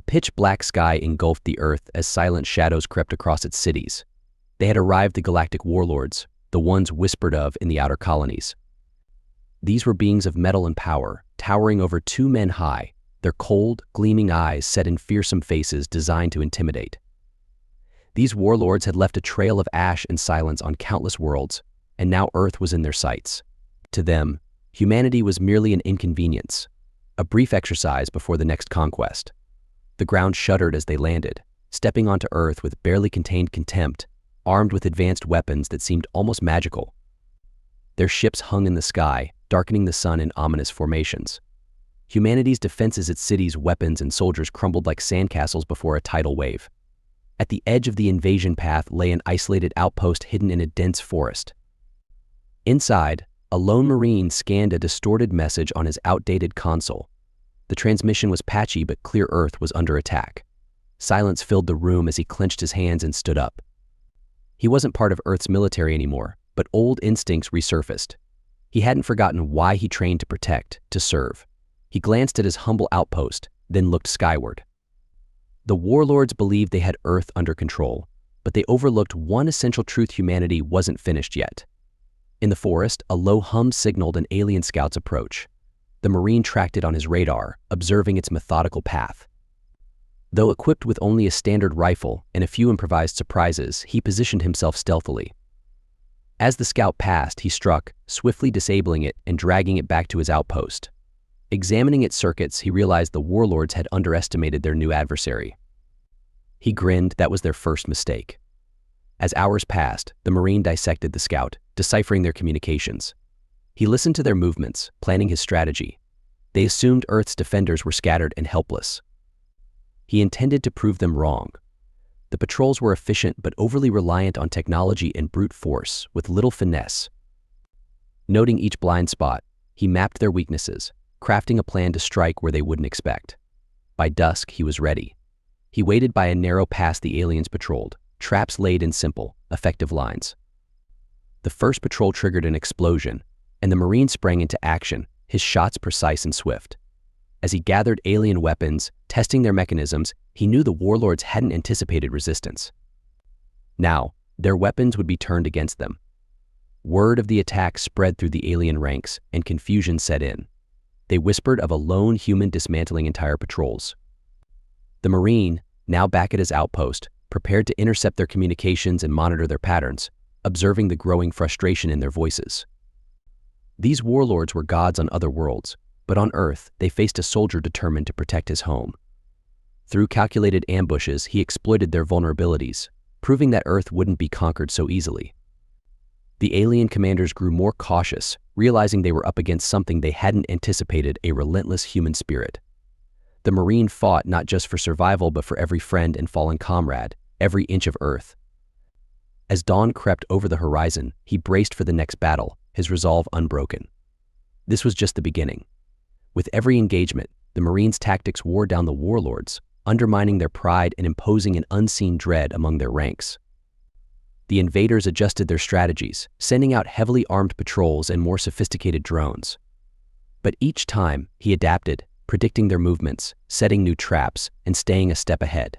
A pitch-black sky engulfed the Earth as silent shadows crept across its cities. They had arrived, the Galactic Warlords, the ones whispered of in the outer colonies. These were beings of metal and power, towering over 2 men high, their cold, gleaming eyes set in fearsome faces designed to intimidate. These warlords had left a trail of ash and silence on countless worlds, and now Earth was in their sights. To them, humanity was merely an inconvenience, a brief exercise before the next conquest. The ground shuddered as they landed, stepping onto Earth with barely contained contempt, armed with advanced weapons that seemed almost magical. Their ships hung in the sky, darkening the sun in ominous formations. Humanity's defenses, its cities, weapons, and soldiers crumbled like sandcastles before a tidal wave. At the edge of the invasion path lay an isolated outpost hidden in a dense forest. Inside, a lone Marine scanned a distorted message on his outdated console. The transmission was patchy, but clear. Earth was under attack. Silence filled the room as he clenched his hands and stood up. He wasn't part of Earth's military anymore, but old instincts resurfaced. He hadn't forgotten why he trained: to protect, to serve. He glanced at his humble outpost, then looked skyward. The warlords believed they had Earth under control, but they overlooked one essential truth: humanity wasn't finished yet. In the forest, a low hum signaled an alien scout's approach. The Marine tracked it on his radar, observing its methodical path. Though equipped with only a standard rifle and a few improvised surprises, he positioned himself stealthily. As the scout passed, he struck, swiftly disabling it and dragging it back to his outpost. Examining its circuits, he realized the warlords had underestimated their new adversary. He grinned. That was their first mistake. As hours passed, the Marine dissected the scout, deciphering their communications. He listened to their movements, planning his strategy. They assumed Earth's defenders were scattered and helpless. He intended to prove them wrong. The patrols were efficient but overly reliant on technology and brute force, with little finesse. Noting each blind spot, he mapped their weaknesses, crafting a plan to strike where they wouldn't expect. By dusk, he was ready. He waited by a narrow pass the aliens patrolled, traps laid in simple, effective lines. The first patrol triggered an explosion, and the Marine sprang into action, his shots precise and swift. As he gathered alien weapons, testing their mechanisms, he knew the warlords hadn't anticipated resistance. Now, their weapons would be turned against them. Word of the attack spread through the alien ranks, and confusion set in. They whispered of a lone human dismantling entire patrols. The Marine, now back at his outpost, prepared to intercept their communications and monitor their patterns, observing the growing frustration in their voices. These warlords were gods on other worlds, but on Earth, they faced a soldier determined to protect his home. Through calculated ambushes, he exploited their vulnerabilities, proving that Earth wouldn't be conquered so easily. The alien commanders grew more cautious, realizing they were up against something they hadn't anticipated: a relentless human spirit. The Marine fought not just for survival, but for every friend and fallen comrade, every inch of Earth. As dawn crept over the horizon, he braced for the next battle, his resolve unbroken. This was just the beginning. With every engagement, the Marines' tactics wore down the warlords, undermining their pride and imposing an unseen dread among their ranks. The invaders adjusted their strategies, sending out heavily armed patrols and more sophisticated drones. But each time, he adapted, predicting their movements, setting new traps, and staying a step ahead.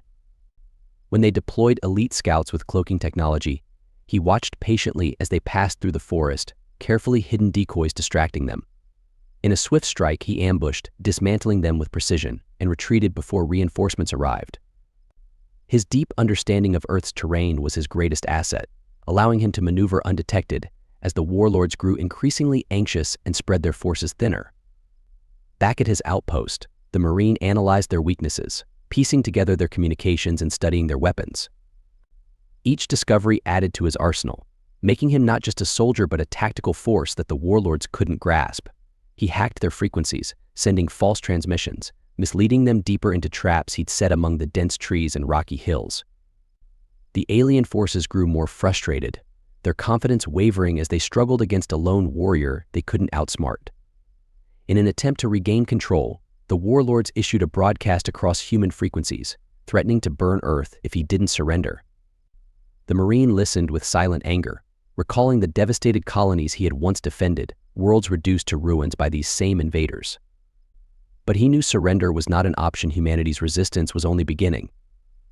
When they deployed elite scouts with cloaking technology, he watched patiently as they passed through the forest, carefully hidden decoys distracting them. In a swift strike, he ambushed, dismantling them with precision, and retreated before reinforcements arrived. His deep understanding of Earth's terrain was his greatest asset, allowing him to maneuver undetected as the warlords grew increasingly anxious and spread their forces thinner. Back at his outpost, the Marine analyzed their weaknesses, piecing together their communications and studying their weapons. Each discovery added to his arsenal, making him not just a soldier but a tactical force that the warlords couldn't grasp. He hacked their frequencies, sending false transmissions, misleading them deeper into traps he'd set among the dense trees and rocky hills. The alien forces grew more frustrated, their confidence wavering as they struggled against a lone warrior they couldn't outsmart. In an attempt to regain control, the warlords issued a broadcast across human frequencies, threatening to burn Earth if he didn't surrender. The Marine listened with silent anger, recalling the devastated colonies he had once defended, worlds reduced to ruins by these same invaders. But he knew surrender was not an option. Humanity's resistance was only beginning.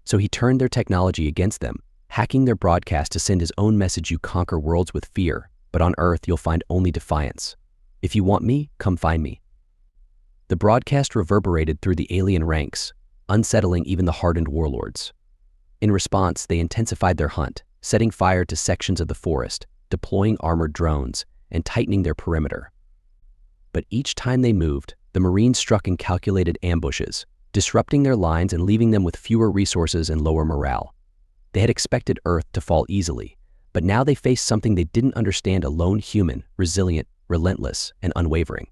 So he turned their technology against them, hacking their broadcast to send his own message: you conquer worlds with fear, but on Earth you'll find only defiance. If you want me, come find me. The broadcast reverberated through the alien ranks, unsettling even the hardened warlords. In response, they intensified their hunt, setting fire to sections of the forest, deploying armored drones, and tightening their perimeter. But each time they moved, the Marines struck in calculated ambushes, disrupting their lines and leaving them with fewer resources and lower morale. They had expected Earth to fall easily, but now they faced something they didn't understand: a lone human, resilient, relentless, and unwavering.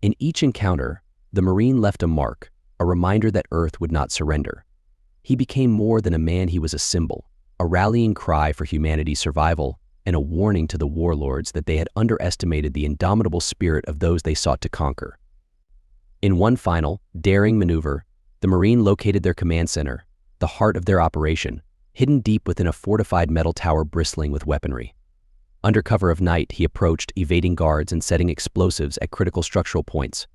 In each encounter, the Marine left a mark, a reminder that Earth would not surrender. He became more than a man. He was a symbol, a rallying cry for humanity's survival, and a warning to the warlords that they had underestimated the indomitable spirit of those they sought to conquer. In one final, daring maneuver, the Marine located their command center, the heart of their operation, hidden deep within a fortified metal tower bristling with weaponry. Under cover of night, he approached, evading guards and setting explosives at critical structural points.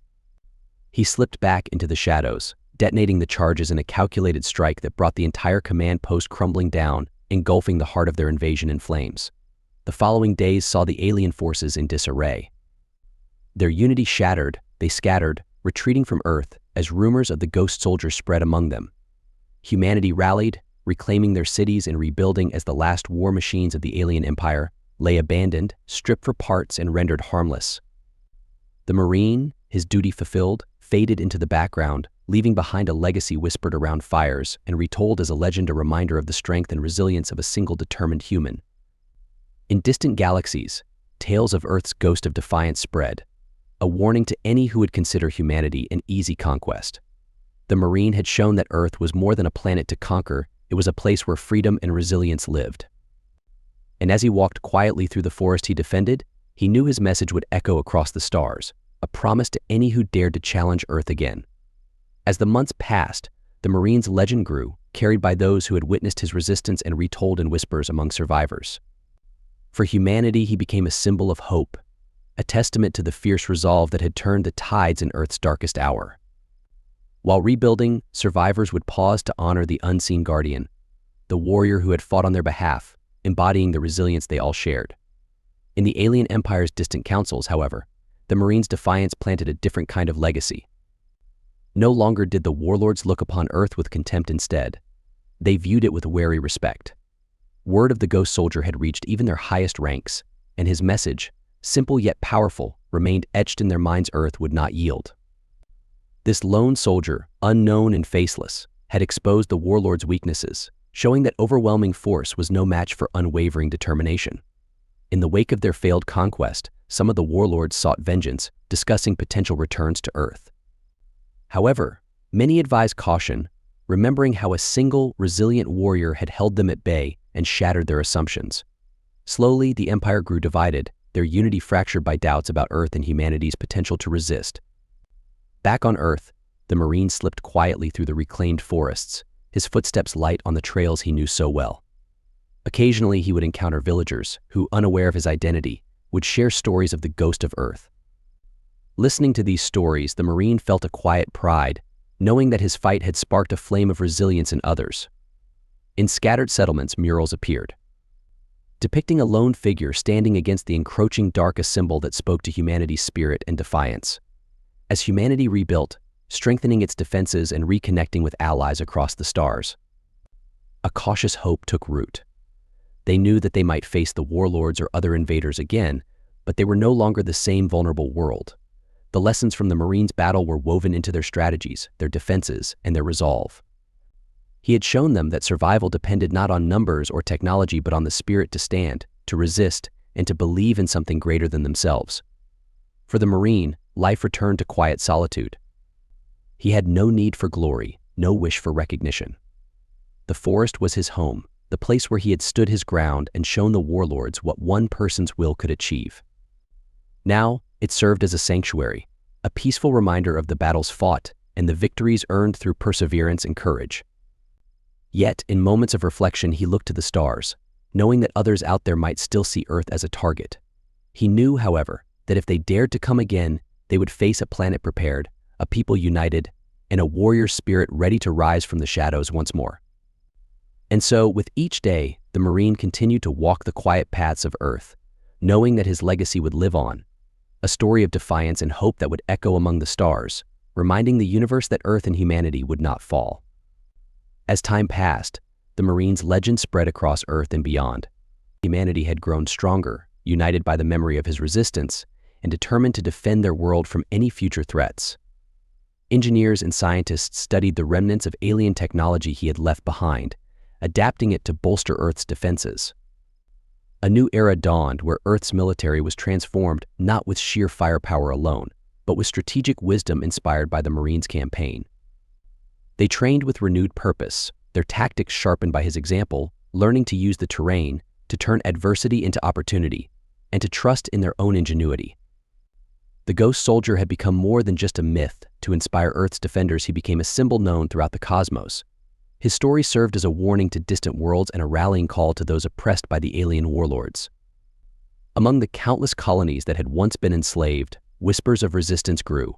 He slipped back into the shadows, detonating the charges in a calculated strike that brought the entire command post crumbling down, engulfing the heart of their invasion in flames. The following days saw the alien forces in disarray. Their unity shattered, they scattered, retreating from Earth as rumors of the ghost soldier spread among them. Humanity rallied, reclaiming their cities and rebuilding as the last war machines of the alien empire lay abandoned, stripped for parts, and rendered harmless. The Marine, his duty fulfilled, faded into the background, leaving behind a legacy whispered around fires and retold as a legend, a reminder of the strength and resilience of a single determined human. In distant galaxies, tales of Earth's ghost of defiance spread, a warning to any who would consider humanity an easy conquest. The Marine had shown that Earth was more than a planet to conquer; it was a place where freedom and resilience lived. And as he walked quietly through the forest he defended, he knew his message would echo across the stars, a promise to any who dared to challenge Earth again. As the months passed, the Marine's legend grew, carried by those who had witnessed his resistance and retold in whispers among survivors. For humanity, he became a symbol of hope, a testament to the fierce resolve that had turned the tides in Earth's darkest hour. While rebuilding, survivors would pause to honor the unseen guardian, the warrior who had fought on their behalf, embodying the resilience they all shared. In the alien empire's distant councils, however, the Marines' defiance planted a different kind of legacy. No longer did the warlords look upon Earth with contempt; instead, they viewed it with wary respect. Word of the ghost soldier had reached even their highest ranks, and his message, simple yet powerful, remained etched in their minds: Earth would not yield. This lone soldier, unknown and faceless, had exposed the warlords' weaknesses, showing that overwhelming force was no match for unwavering determination. In the wake of their failed conquest, some of the warlords sought vengeance, discussing potential returns to Earth. However, many advised caution, remembering how a single, resilient warrior had held them at bay and shattered their assumptions. Slowly, the empire grew divided, their unity fractured by doubts about Earth and humanity's potential to resist. Back on Earth, the Marine slipped quietly through the reclaimed forests, his footsteps light on the trails he knew so well. Occasionally, he would encounter villagers who, unaware of his identity, would share stories of the ghost of Earth. Listening to these stories, the Marine felt a quiet pride, knowing that his fight had sparked a flame of resilience in others. In scattered settlements, murals appeared, depicting a lone figure standing against the encroaching dark, a symbol that spoke to humanity's spirit and defiance. As humanity rebuilt, strengthening its defenses and reconnecting with allies across the stars, a cautious hope took root. They knew that they might face the warlords or other invaders again, but they were no longer the same vulnerable world. The lessons from the Marines' battle were woven into their strategies, their defenses, and their resolve. He had shown them that survival depended not on numbers or technology, but on the spirit to stand, to resist, and to believe in something greater than themselves. For the Marine, life returned to quiet solitude. He had no need for glory, no wish for recognition. The forest was his home, the place where he had stood his ground and shown the warlords what one person's will could achieve. Now, it served as a sanctuary, a peaceful reminder of the battles fought and the victories earned through perseverance and courage. Yet, in moments of reflection, he looked to the stars, knowing that others out there might still see Earth as a target. He knew, however, that if they dared to come again, they would face a planet prepared, a people united, and a warrior spirit ready to rise from the shadows once more. And so, with each day, the Marine continued to walk the quiet paths of Earth, knowing that his legacy would live on, a story of defiance and hope that would echo among the stars, reminding the universe that Earth and humanity would not fall. As time passed, the Marine's legend spread across Earth and beyond. Humanity had grown stronger, united by the memory of his resistance, and determined to defend their world from any future threats. Engineers and scientists studied the remnants of alien technology he had left behind, adapting it to bolster Earth's defenses. A new era dawned where Earth's military was transformed not with sheer firepower alone, but with strategic wisdom inspired by the Marines' campaign. They trained with renewed purpose, their tactics sharpened by his example, learning to use the terrain to turn adversity into opportunity, and to trust in their own ingenuity. The Ghost Soldier had become more than just a myth. To inspire Earth's defenders, he became a symbol known throughout the cosmos. His story served as a warning to distant worlds and a rallying call to those oppressed by the alien warlords. Among the countless colonies that had once been enslaved, whispers of resistance grew.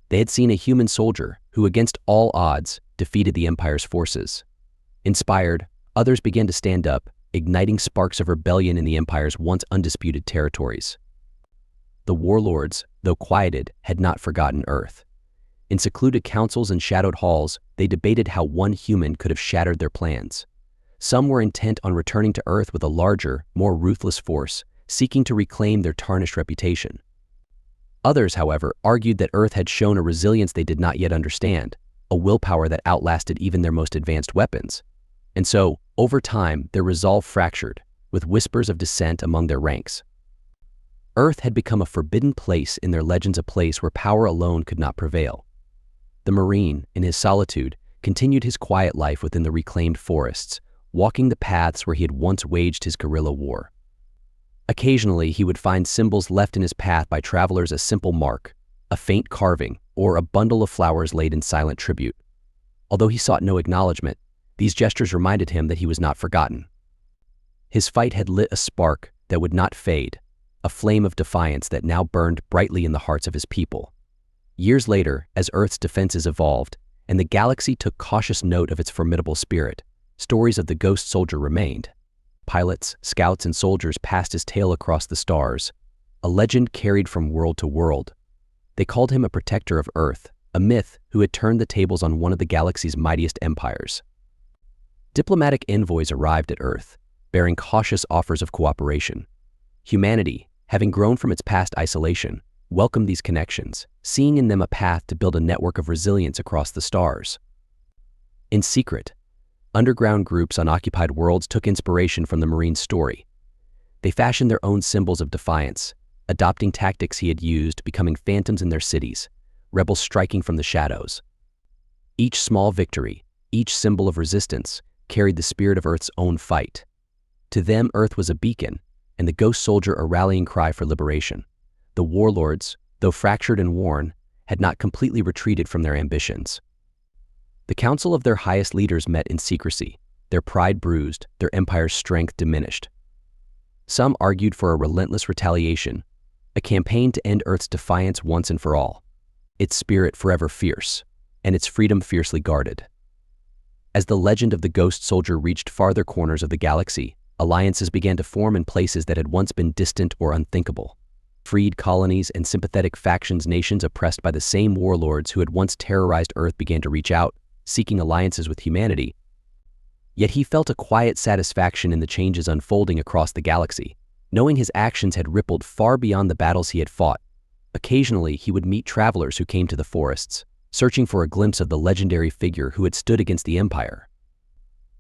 They had seen a human soldier who, against all odds, defeated the Empire's forces. Inspired, others began to stand up, igniting sparks of rebellion in the Empire's once undisputed territories. The warlords, though quieted, had not forgotten Earth. In secluded councils and shadowed halls, they debated how one human could have shattered their plans. Some were intent on returning to Earth with a larger, more ruthless force, seeking to reclaim their tarnished reputation. Others, however, argued that Earth had shown a resilience they did not yet understand, a willpower that outlasted even their most advanced weapons. And so, over time, their resolve fractured, with whispers of dissent among their ranks. Earth had become a forbidden place in their legends, a place where power alone could not prevail. The Marine, in his solitude, continued his quiet life within the reclaimed forests, walking the paths where he had once waged his guerrilla war. Occasionally, he would find symbols left in his path by travelers, a simple mark, a faint carving, or a bundle of flowers laid in silent tribute. Although he sought no acknowledgement, these gestures reminded him that he was not forgotten. His fight had lit a spark that would not fade, a flame of defiance that now burned brightly in the hearts of his people. Years later, as Earth's defenses evolved, and the galaxy took cautious note of its formidable spirit, stories of the Ghost Soldier remained. Pilots, scouts, and soldiers passed his tale across the stars, a legend carried from world to world. They called him a protector of Earth, a myth who had turned the tables on one of the galaxy's mightiest empires. Diplomatic envoys arrived at Earth, bearing cautious offers of cooperation. Humanity, having grown from its past isolation, welcomed these connections, seeing in them a path to build a network of resilience across the stars. In secret, underground groups on occupied worlds took inspiration from the Marine's story. They fashioned their own symbols of defiance, adopting tactics he had used, becoming phantoms in their cities, rebels striking from the shadows. Each small victory, each symbol of resistance, carried the spirit of Earth's own fight. To them, Earth was a beacon, and the Ghost Soldier a rallying cry for liberation. The warlords, though fractured and worn, had not completely retreated from their ambitions. The council of their highest leaders met in secrecy, their pride bruised, their empire's strength diminished. Some argued for a relentless retaliation, a campaign to end Earth's defiance once and for all, its spirit forever fierce, and its freedom fiercely guarded. As the legend of the Ghost Soldier reached farther corners of the galaxy, alliances began to form in places that had once been distant or unthinkable. Freed colonies and sympathetic factions, nations oppressed by the same warlords who had once terrorized Earth, began to reach out, seeking alliances with humanity. Yet he felt a quiet satisfaction in the changes unfolding across the galaxy, knowing his actions had rippled far beyond the battles he had fought. Occasionally, he would meet travelers who came to the forests, searching for a glimpse of the legendary figure who had stood against the Empire.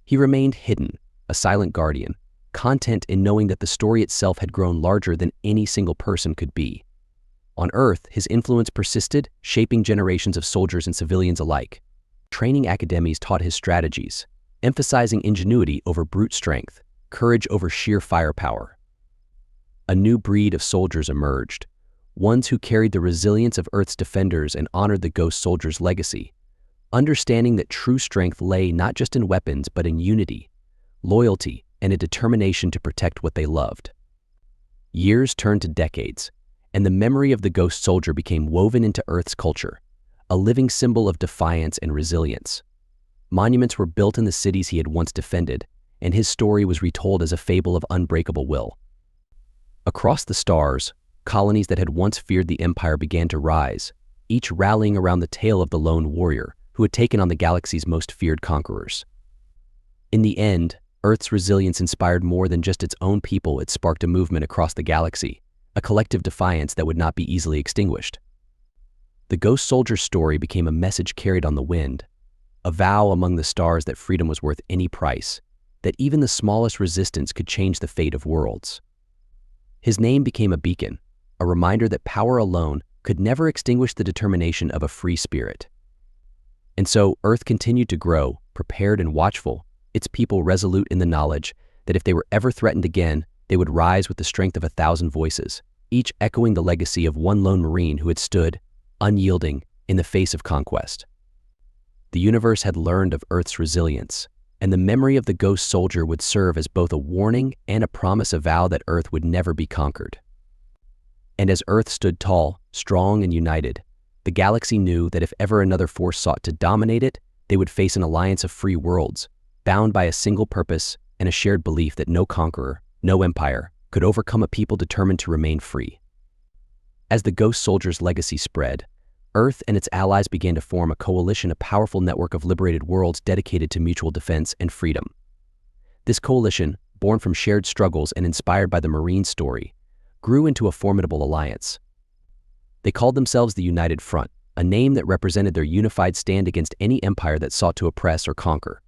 He remained hidden, a silent guardian, content in knowing that the story itself had grown larger than any single person could be. On Earth, his influence persisted, shaping generations of soldiers and civilians alike. Training academies taught his strategies, emphasizing ingenuity over brute strength, courage over sheer firepower. A new breed of soldiers emerged, ones who carried the resilience of Earth's defenders and honored the Ghost Soldier's legacy, understanding that true strength lay not just in weapons but in unity, loyalty, and a determination to protect what they loved. Years turned to decades, and the memory of the Ghost Soldier became woven into Earth's culture, a living symbol of defiance and resilience. Monuments were built in the cities he had once defended, and his story was retold as a fable of unbreakable will. Across the stars, colonies that had once feared the Empire began to rise, each rallying around the tale of the lone warrior who had taken on the galaxy's most feared conquerors. In the end, Earth's resilience inspired more than just its own people. It sparked a movement across the galaxy, a collective defiance that would not be easily extinguished. The Ghost Soldier's story became a message carried on the wind, a vow among the stars that freedom was worth any price, that even the smallest resistance could change the fate of worlds. His name became a beacon, a reminder that power alone could never extinguish the determination of a free spirit. And so Earth continued to grow, prepared and watchful, its people resolute in the knowledge that if they were ever threatened again, they would rise with the strength of 1,000 voices, each echoing the legacy of one lone Marine who had stood, unyielding, in the face of conquest. The universe had learned of Earth's resilience, and the memory of the Ghost Soldier would serve as both a warning and a promise, a vow that Earth would never be conquered. And as Earth stood tall, strong and united, the galaxy knew that if ever another force sought to dominate it, they would face an alliance of free worlds, bound by a single purpose and a shared belief that no conqueror, no empire, could overcome a people determined to remain free. As the Ghost Soldier's legacy spread, Earth and its allies began to form a coalition, a powerful network of liberated worlds dedicated to mutual defense and freedom. This coalition, born from shared struggles and inspired by the Marine story, grew into a formidable alliance. They called themselves the United Front, a name that represented their unified stand against any empire that sought to oppress or conquer.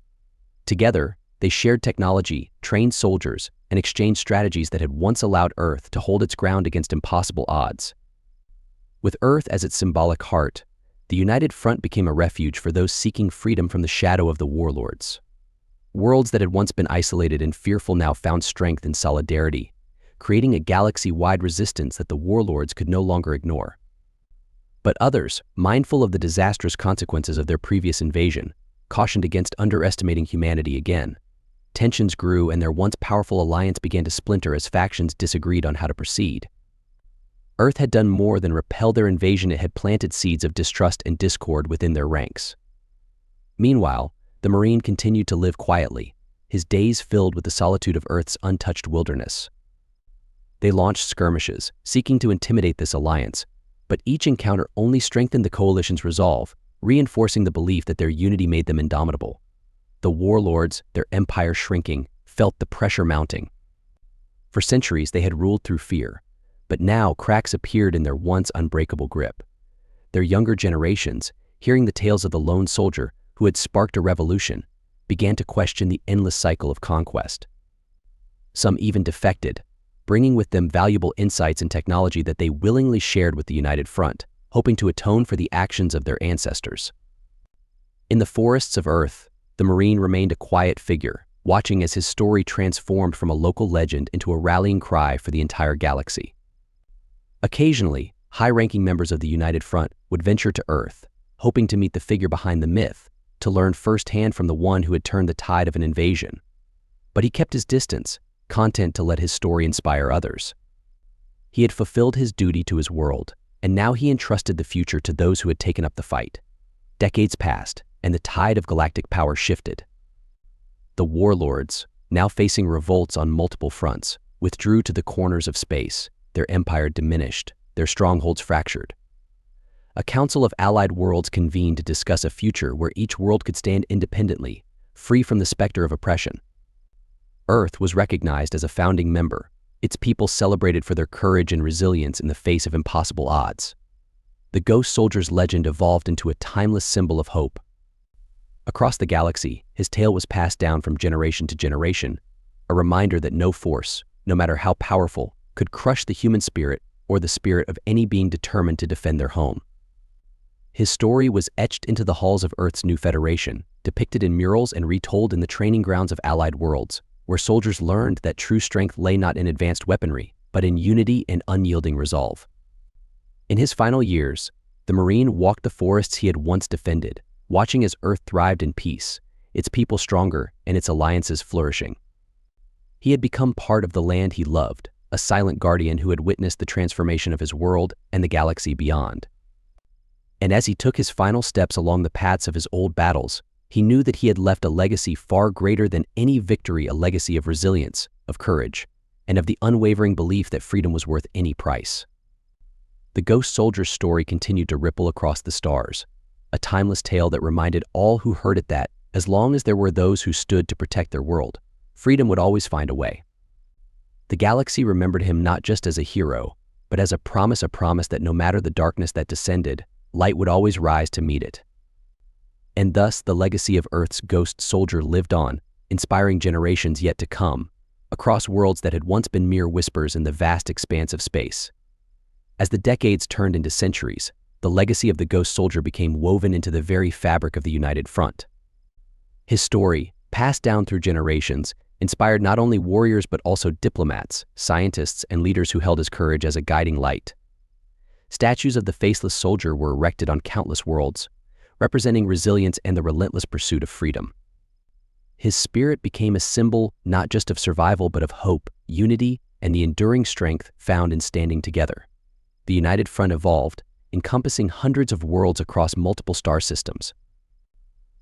Together, they shared technology, trained soldiers, and exchanged strategies that had once allowed Earth to hold its ground against impossible odds. With Earth as its symbolic heart, the United Front became a refuge for those seeking freedom from the shadow of the Warlords. Worlds that had once been isolated and fearful now found strength in solidarity, creating a galaxy-wide resistance that the Warlords could no longer ignore. But others, mindful of the disastrous consequences of their previous invasion, cautioned against underestimating humanity again. Tensions grew and their once powerful alliance began to splinter as factions disagreed on how to proceed. Earth had done more than repel their invasion. It had planted seeds of distrust and discord within their ranks. Meanwhile, the Marine continued to live quietly, his days filled with the solitude of Earth's untouched wilderness. They launched skirmishes, seeking to intimidate this alliance, but each encounter only strengthened the coalition's resolve, reinforcing the belief that their unity made them indomitable. The Warlords, their empire shrinking, felt the pressure mounting. For centuries they had ruled through fear, but now cracks appeared in their once unbreakable grip. Their younger generations, hearing the tales of the lone soldier who had sparked a revolution, began to question the endless cycle of conquest. Some even defected, bringing with them valuable insights and technology that they willingly shared with the United Front, hoping to atone for the actions of their ancestors. In the forests of Earth, the Marine remained a quiet figure, watching as his story transformed from a local legend into a rallying cry for the entire galaxy. Occasionally, high-ranking members of the United Front would venture to Earth, hoping to meet the figure behind the myth, to learn firsthand from the one who had turned the tide of an invasion. But he kept his distance, content to let his story inspire others. He had fulfilled his duty to his world, and now he entrusted the future to those who had taken up the fight. Decades passed, and the tide of galactic power shifted. The Warlords, now facing revolts on multiple fronts, withdrew to the corners of space, their empire diminished, their strongholds fractured. A council of allied worlds convened to discuss a future where each world could stand independently, free from the specter of oppression. Earth was recognized as a founding member, its people celebrated for their courage and resilience in the face of impossible odds. The Ghost Soldier's legend evolved into a timeless symbol of hope. Across the galaxy, his tale was passed down from generation to generation, a reminder that no force, no matter how powerful, could crush the human spirit or the spirit of any being determined to defend their home. His story was etched into the halls of Earth's new Federation, depicted in murals and retold in the training grounds of allied worlds, where soldiers learned that true strength lay not in advanced weaponry, but in unity and unyielding resolve. In his final years, the Marine walked the forests he had once defended, watching as Earth thrived in peace, its people stronger and its alliances flourishing. He had become part of the land he loved, a silent guardian who had witnessed the transformation of his world and the galaxy beyond. And as he took his final steps along the paths of his old battles, he knew that he had left a legacy far greater than any victory, a legacy of resilience, of courage, and of the unwavering belief that freedom was worth any price. The Ghost Soldier's story continued to ripple across the stars, a timeless tale that reminded all who heard it that, as long as there were those who stood to protect their world, freedom would always find a way. The galaxy remembered him not just as a hero, but as a promise that no matter the darkness that descended, light would always rise to meet it. And thus the legacy of Earth's Ghost Soldier lived on, inspiring generations yet to come, across worlds that had once been mere whispers in the vast expanse of space. As the decades turned into centuries, the legacy of the Ghost Soldier became woven into the very fabric of the United Front. His story, passed down through generations, inspired not only warriors but also diplomats, scientists, and leaders who held his courage as a guiding light. Statues of the faceless soldier were erected on countless worlds, representing resilience and the relentless pursuit of freedom. His spirit became a symbol not just of survival but of hope, unity, and the enduring strength found in standing together. The United Front evolved, encompassing hundreds of worlds across multiple star systems.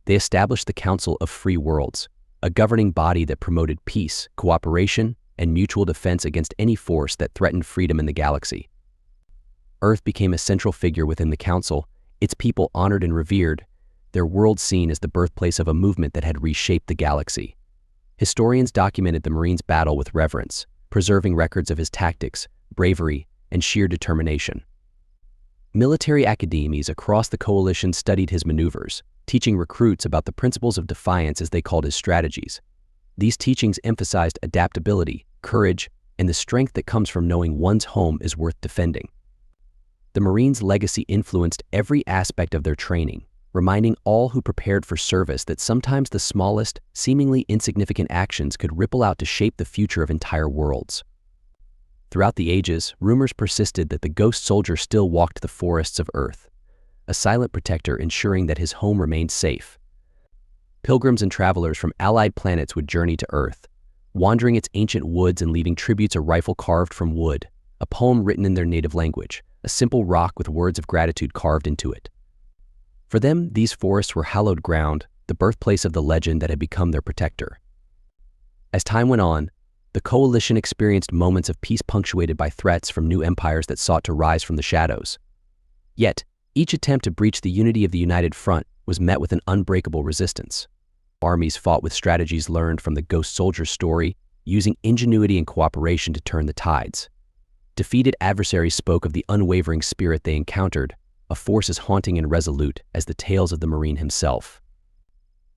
They established the Council of Free Worlds, a governing body that promoted peace, cooperation, and mutual defense against any force that threatened freedom in the galaxy. Earth became a central figure within the Council, its people honored and revered, their world seen as the birthplace of a movement that had reshaped the galaxy. Historians documented the Marine's battle with reverence, preserving records of his tactics, bravery, and sheer determination. Military academies across the coalition studied his maneuvers, teaching recruits about the principles of defiance as they called his strategies. These teachings emphasized adaptability, courage, and the strength that comes from knowing one's home is worth defending. The Marines' legacy influenced every aspect of their training, reminding all who prepared for service that sometimes the smallest, seemingly insignificant actions could ripple out to shape the future of entire worlds. Throughout the ages, rumors persisted that the Ghost Soldier still walked the forests of Earth, a silent protector ensuring that his home remained safe. Pilgrims and travelers from allied planets would journey to Earth, wandering its ancient woods and leaving tributes: a rifle carved from wood, a poem written in their native language, a simple rock with words of gratitude carved into it. For them, these forests were hallowed ground, the birthplace of the legend that had become their protector. As time went on, the coalition experienced moments of peace punctuated by threats from new empires that sought to rise from the shadows. Yet, each attempt to breach the unity of the United Front was met with an unbreakable resistance. Armies fought with strategies learned from the Ghost Soldier's story, using ingenuity and cooperation to turn the tides. Defeated adversaries spoke of the unwavering spirit they encountered, a force as haunting and resolute as the tales of the Marine himself.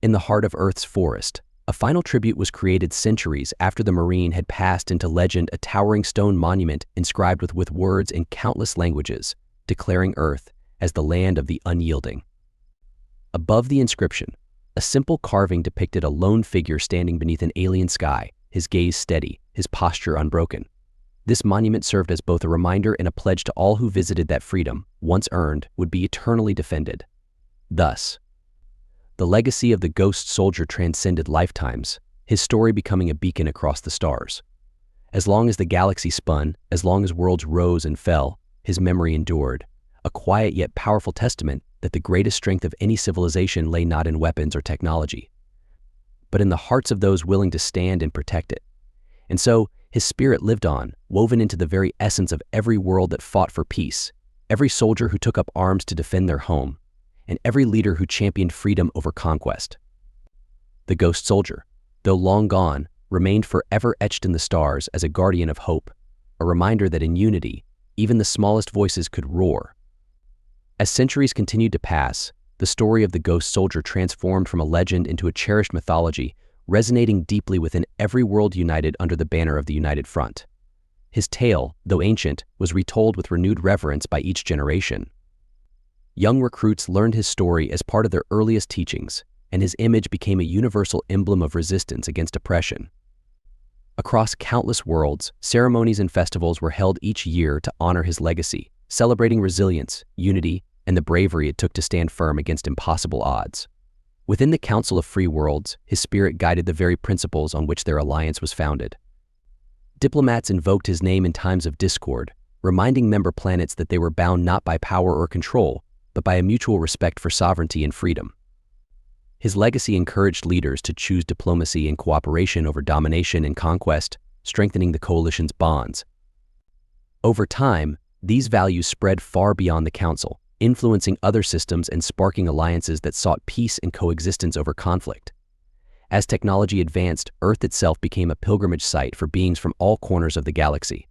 In the heart of Earth's forest, a final tribute was created centuries after the Marine had passed into legend, a towering stone monument inscribed with words in countless languages, declaring Earth as the land of the unyielding. Above the inscription, a simple carving depicted a lone figure standing beneath an alien sky, his gaze steady, his posture unbroken. This monument served as both a reminder and a pledge to all who visited that freedom, once earned, would be eternally defended. Thus, the legacy of the Ghost Soldier transcended lifetimes, his story becoming a beacon across the stars. As long as the galaxy spun, as long as worlds rose and fell, his memory endured, a quiet yet powerful testament that the greatest strength of any civilization lay not in weapons or technology, but in the hearts of those willing to stand and protect it. And so, his spirit lived on, woven into the very essence of every world that fought for peace, every soldier who took up arms to defend their home, and every leader who championed freedom over conquest. The Ghost Soldier, though long gone, remained forever etched in the stars as a guardian of hope, a reminder that in unity, even the smallest voices could roar. As centuries continued to pass, the story of the Ghost Soldier transformed from a legend into a cherished mythology, resonating deeply within every world united under the banner of the United Front. His tale, though ancient, was retold with renewed reverence by each generation. Young recruits learned his story as part of their earliest teachings, and his image became a universal emblem of resistance against oppression. Across countless worlds, ceremonies and festivals were held each year to honor his legacy, celebrating resilience, unity, and the bravery it took to stand firm against impossible odds. Within the Council of Free Worlds, his spirit guided the very principles on which their alliance was founded. Diplomats invoked his name in times of discord, reminding member planets that they were bound not by power or control, but by a mutual respect for sovereignty and freedom. His legacy encouraged leaders to choose diplomacy and cooperation over domination and conquest, strengthening the coalition's bonds. Over time, these values spread far beyond the Council, influencing other systems and sparking alliances that sought peace and coexistence over conflict. As technology advanced, Earth itself became a pilgrimage site for beings from all corners of the galaxy.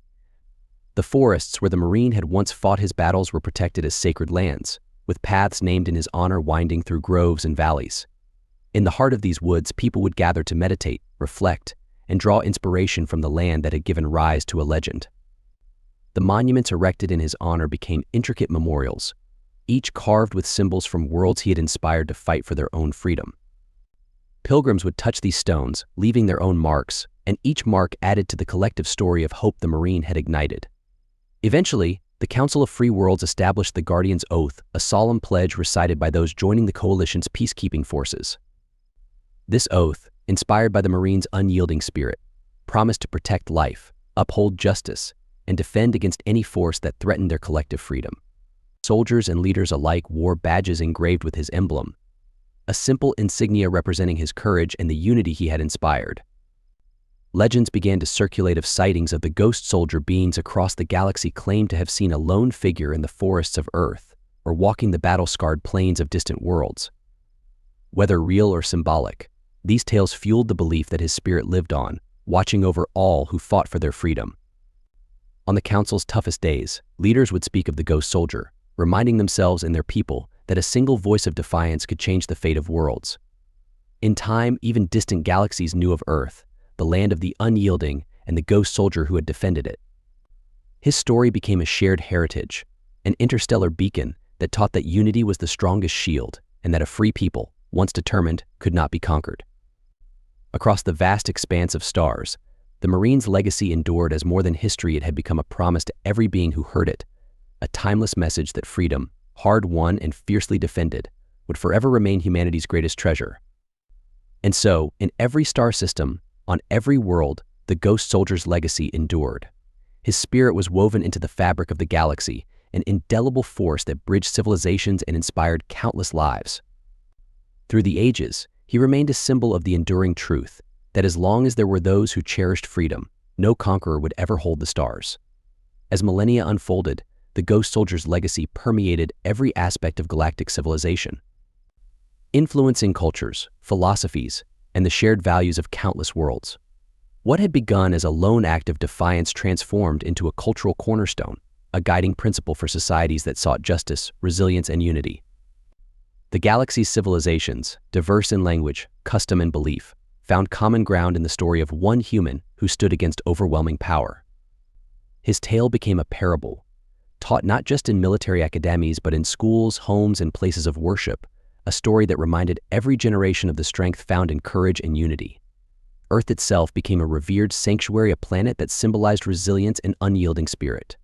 The forests where the Marine had once fought his battles were protected as sacred lands, with paths named in his honor winding through groves and valleys. In the heart of these woods, people would gather to meditate, reflect, and draw inspiration from the land that had given rise to a legend. The monuments erected in his honor became intricate memorials, each carved with symbols from worlds he had inspired to fight for their own freedom. Pilgrims would touch these stones, leaving their own marks, and each mark added to the collective story of hope the Marine had ignited. Eventually, the Council of Free Worlds established the Guardian's Oath, a solemn pledge recited by those joining the coalition's peacekeeping forces. This oath, inspired by the Marines' unyielding spirit, promised to protect life, uphold justice, and defend against any force that threatened their collective freedom. Soldiers and leaders alike wore badges engraved with his emblem, a simple insignia representing his courage and the unity he had inspired. Legends began to circulate of sightings of the ghost soldier beings across the galaxy claimed to have seen a lone figure in the forests of Earth or walking the battle-scarred plains of distant worlds. Whether real or symbolic, these tales fueled the belief that his spirit lived on, watching over all who fought for their freedom. On the Council's toughest days, leaders would speak of the ghost soldier, reminding themselves and their people that a single voice of defiance could change the fate of worlds. In time, even distant galaxies knew of Earth, the land of the unyielding, and the ghost soldier who had defended it. His story became a shared heritage, an interstellar beacon that taught that unity was the strongest shield and that a free people, once determined, could not be conquered. Across the vast expanse of stars, the Marine's legacy endured as more than history. It had become a promise to every being who heard it, a timeless message that freedom, hard-won and fiercely defended, would forever remain humanity's greatest treasure. And so, in every star system, on every world, the ghost soldier's legacy endured. His spirit was woven into the fabric of the galaxy, an indelible force that bridged civilizations and inspired countless lives. Through the ages, he remained a symbol of the enduring truth that as long as there were those who cherished freedom, no conqueror would ever hold the stars. As millennia unfolded, the ghost soldier's legacy permeated every aspect of galactic civilization, influencing cultures, philosophies, and the shared values of countless worlds. What had begun as a lone act of defiance transformed into a cultural cornerstone, a guiding principle for societies that sought justice, resilience, and unity. The galaxy's civilizations, diverse in language, custom, and belief, found common ground in the story of one human who stood against overwhelming power. His tale became a parable, taught not just in military academies but in schools, homes, and places of worship, a story that reminded every generation of the strength found in courage and unity. Earth itself became a revered sanctuary, a planet that symbolized resilience and unyielding spirit.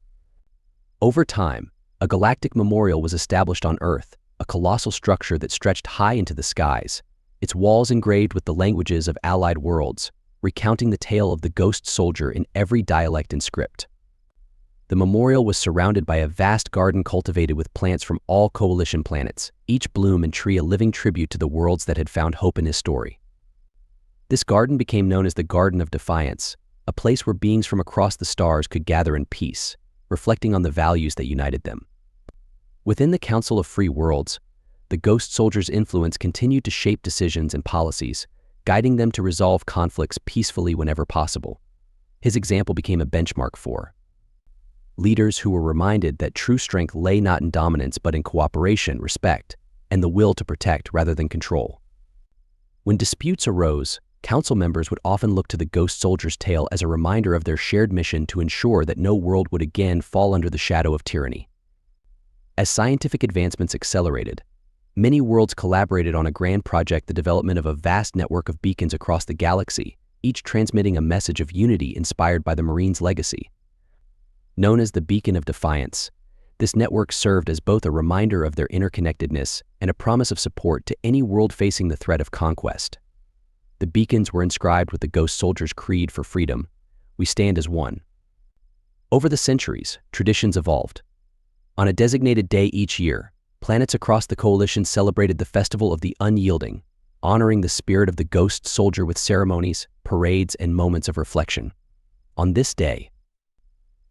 Over time, a galactic memorial was established on Earth, a colossal structure that stretched high into the skies, its walls engraved with the languages of allied worlds, recounting the tale of the ghost soldier in every dialect and script. The memorial was surrounded by a vast garden cultivated with plants from all coalition planets, each bloom and tree a living tribute to the worlds that had found hope in his story. This garden became known as the Garden of Defiance, a place where beings from across the stars could gather in peace, reflecting on the values that united them. Within the Council of Free Worlds, the ghost soldier's influence continued to shape decisions and policies, guiding them to resolve conflicts peacefully whenever possible. His example became a benchmark for leaders who were reminded that true strength lay not in dominance but in cooperation, respect, and the will to protect rather than control. When disputes arose, council members would often look to the ghost soldier's tale as a reminder of their shared mission to ensure that no world would again fall under the shadow of tyranny. As scientific advancements accelerated, many worlds collaborated on a grand project, the development of a vast network of beacons across the galaxy, each transmitting a message of unity inspired by the Marine's legacy. Known as the Beacon of Defiance, this network served as both a reminder of their interconnectedness and a promise of support to any world facing the threat of conquest. The beacons were inscribed with the ghost soldier's creed for freedom: "We stand as one." Over the centuries, traditions evolved. On a designated day each year, Planets across the coalition celebrated the Festival of the Unyielding, honoring the spirit of the ghost soldier with ceremonies, parades, and moments of reflection. On this day,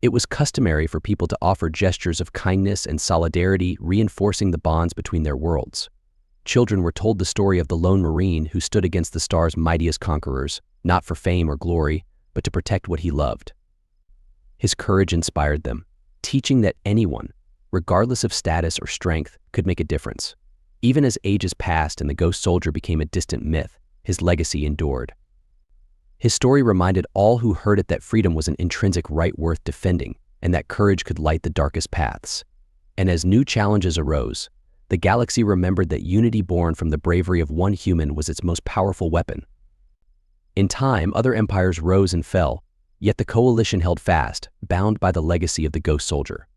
it was customary for people to offer gestures of kindness and solidarity, reinforcing the bonds between their worlds. Children were told the story of the lone Marine who stood against the star's mightiest conquerors, not for fame or glory, but to protect what he loved. His courage inspired them, teaching that anyone, regardless of status or strength, could make a difference. Even as ages passed and the ghost soldier became a distant myth, his legacy endured. His story reminded all who heard it that freedom was an intrinsic right worth defending, and that courage could light the darkest paths. And as new challenges arose, the galaxy remembered that unity born from the bravery of one human was its most powerful weapon. In time, other empires rose and fell, yet the coalition held fast, bound by the legacy of the ghost soldier.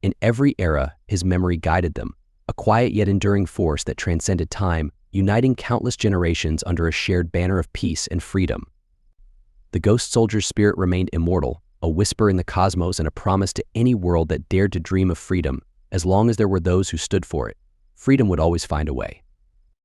In every era, his memory guided them, a quiet yet enduring force that transcended time, uniting countless generations under a shared banner of peace and freedom. The ghost soldier's spirit remained immortal, a whisper in the cosmos and a promise to any world that dared to dream of freedom. As long as there were those who stood for it, freedom would always find a way.